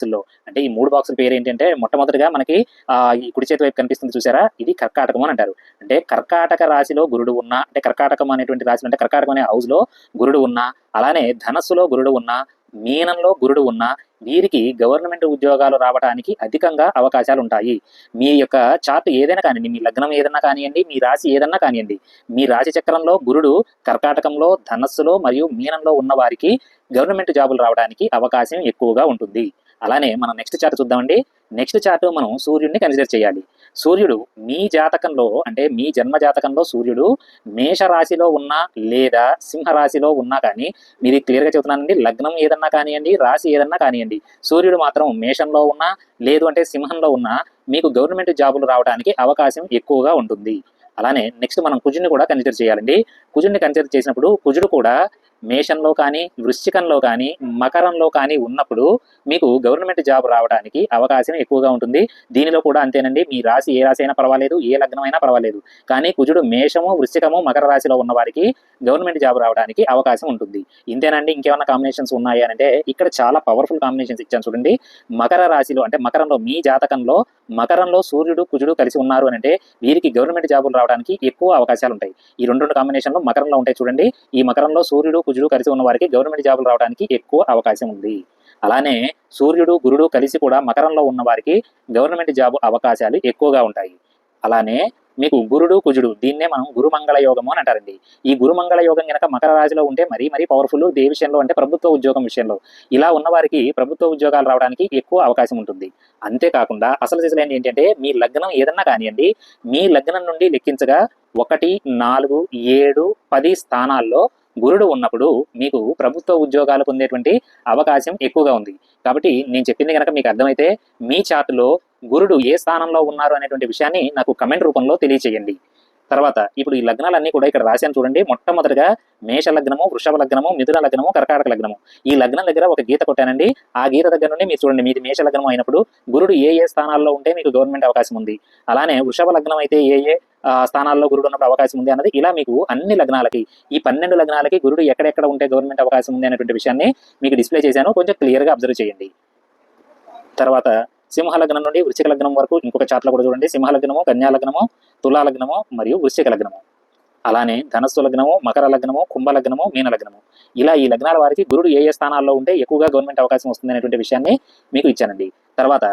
బాక్సుల్లో. అంటే ఈ 3 బాక్సుల పేరేంటంటే మొట్టమొదటిగా మనకి ఈ కుడి చేతి వైపు కనిపిస్తుంది చూసారా? ఇది కర్కాటకం అని అంటారు. అంటే కర్కాటక రాశిలో గురుడు ఉన్నా, అంటే కర్కాటకం అనేటువంటి రాశిలో అంటే కర్కాటకం అనే హౌస్‌లో గురుడు ఉన్నా, అలానే ధనస్సులో గురుడు ఉన్నా, మీనంలో గురుడు ఉన్నా వీరికి గవర్నమెంట్ ఉద్యోగాలు రావడానికి అధికంగా అవకాశాలుంటాయి. మీ యొక్క చార్ట్ ఏదైనా కానియండి, మీ లగ్నం ఏదన్నా కానియండి, మీ రాశి ఏదన్నా కానియండి, మీ రాశి చక్రంలో గురుడు కర్కాటకంలో, ధనస్సులో మరియు మీనంలో ఉన్న వారికి గవర్నమెంట్ జాబులు రావడానికి అవకాశం ఎక్కువగా ఉంటుంది. అలానే మనం నెక్స్ట్ చార్ట్ చూద్దామండి. నెక్స్ట్ చార్ట్ మనం సూర్యుడిని కన్సిడర్ చేయాలి. సూర్యుడు మీ జాతకంలో అంటే మీ జన్మ జాతకంలో సూర్యుడు మేష రాశిలో ఉన్నా లేదా సింహ రాశిలో ఉన్నా కానీ, మీది క్లియర్గా చెబుతున్నానండి, లగ్నం ఏదన్నా కానియండి, రాశి ఏదన్నా కానియండి, సూర్యుడు మాత్రం మేషంలో ఉన్నా లేదు అంటే సింహంలో ఉన్నా మీకు గవర్నమెంట్ జాబులు రావడానికి అవకాశం ఎక్కువగా ఉంటుంది. అలానే నెక్స్ట్ మనం కుజుడిని కూడా కన్సిడర్ చేయాలండి. కుజుడిని కన్సిడర్ చేసినప్పుడు కుజుడు కూడా మేషంలో కానీ, వృశ్చికంలో కానీ, మకరంలో కానీ ఉన్నప్పుడు మీకు గవర్నమెంట్ జాబ్ రావడానికి అవకాశం ఎక్కువగా ఉంటుంది. దీనిలో కూడా అంతేనండి, మీ రాశి ఏ రాశి అయినా పర్వాలేదు, ఏ లగ్నం అయినా పర్వాలేదు, కానీ కుజుడు మేషము, వృశ్చికము, మకర రాశిలో ఉన్న వారికి గవర్నమెంట్ జాబ్ రావడానికి అవకాశం ఉంటుంది. ఇంతేనండి, ఇంకేమన్నా కాంబినేషన్స్ ఉన్నాయా అంటే ఇక్కడ చాలా పవర్ఫుల్ కాంబినేషన్స్ ఇచ్చాను చూడండి. మకర రాశిలో అంటే మకరంలో, మీ జాతకంలో మకరంలో సూర్యుడు కుజుడు కలిసి ఉన్నారు అని అంటే వీరికి గవర్నమెంట్ జాబులు రావడానికి ఎక్కువ అవకాశాలు ఉంటాయి. ఈ రెండు కాంబినేషన్లో మకరంలో ఉంటాయి చూడండి. ఈ మకరంలో సూర్యుడు కుజుడు కలిసి ఉన్న వారికి గవర్నమెంట్ జాబులు రావడానికి ఎక్కువ అవకాశం ఉంది. అలానే సూర్యుడు గురుడు కలిసి కూడా మకరంలో ఉన్న వారికి గవర్నమెంట్ జాబ్ అవకాశాలు ఎక్కువగా ఉంటాయి. అలానే మీకు గురుడు కుజుడు, దీన్నే మనం గురుమంగళ యోగము అని అంటారండి. ఈ గురుమంగళ యోగం కనుక మకర రాశిలో ఉంటే మరీ పవర్ఫుల్. ఏ విషయంలో అంటే ప్రభుత్వ ఉద్యోగం విషయంలో. ఇలా ఉన్న వారికి ప్రభుత్వ ఉద్యోగాలు రావడానికి ఎక్కువ అవకాశం ఉంటుంది. అంతేకాకుండా అసలు ఏంటంటే మీ లగ్నం ఏదన్నా కానివ్వండి, మీ లగ్నం నుండి లెక్కించగా 1, 4, 7, 10 స్థానాల్లో గురుడు ఉన్నప్పుడు మీకు ప్రభుత్వ ఉద్యోగాలు పొందేటువంటి అవకాశం ఎక్కువగా ఉంది. కాబట్టి నేను చెప్పింది కనుక మీకు అర్థమైతే మీ చార్టులో గురుడు ఏ స్థానంలో ఉన్నారు అనేటువంటి విషయాన్ని నాకు కమెంట్ రూపంలో తెలియచేయండి. తర్వాత ఇప్పుడు ఈ లగ్నాలన్నీ కూడా ఇక్కడ రాశాను చూడండి. మొట్టమొదటిగా మేష లగ్నము, వృషభ లగ్నము, మిథున లగ్నము, కర్కాటక లగ్నము. ఈ లగ్నం దగ్గర ఒక గీత కొట్టానండి. ఆ గీత దగ్గర నుండి మీరు చూడండి, మీది మేష లగ్నం అయినప్పుడు గురుడు ఏ స్థానాల్లో ఉంటే మీకు గవర్నమెంట్ అవకాశం ఉంది, అలానే వృషభ లగ్నం అయితే ఏ స్థానాల్లో గురుడు ఉన్నప్పుడు అవకాశం ఉంది అన్నది ఇలా మీకు అన్ని లగ్నాలకి, ఈ 12 లగ్నాలకి గురుడు ఎక్కడెక్కడ ఉంటే గవర్నమెంట్ అవకాశం ఉంది అనేటువంటి విషయాన్ని మీకు డిస్ప్లే చేశాను. కొంచెం క్లియర్గా అబ్జర్వ్ చేయండి. తర్వాత సింహలగ్నం నుండి వృశ్చిక లగ్నం వరకు ఇంకొక చార్ట్లో కూడా చూడండి. సింహలగ్నము, కన్యా లగ్నము, తులా లగ్నము మరియు వృశ్చిక లగ్నము. అలానే ధనస్సు లగ్నము, మకర లగ్నము, కుంభ లగ్నము, మీన లగ్నము. ఇలా ఈ లగ్నాల వారికి గురుడు ఏ స్థానాల్లో ఉంటే ఎక్కువగా గవర్నమెంట్ అవకాశం వస్తుంది అనేటువంటి విషయాన్ని మీకు ఇచ్చానండి. తర్వాత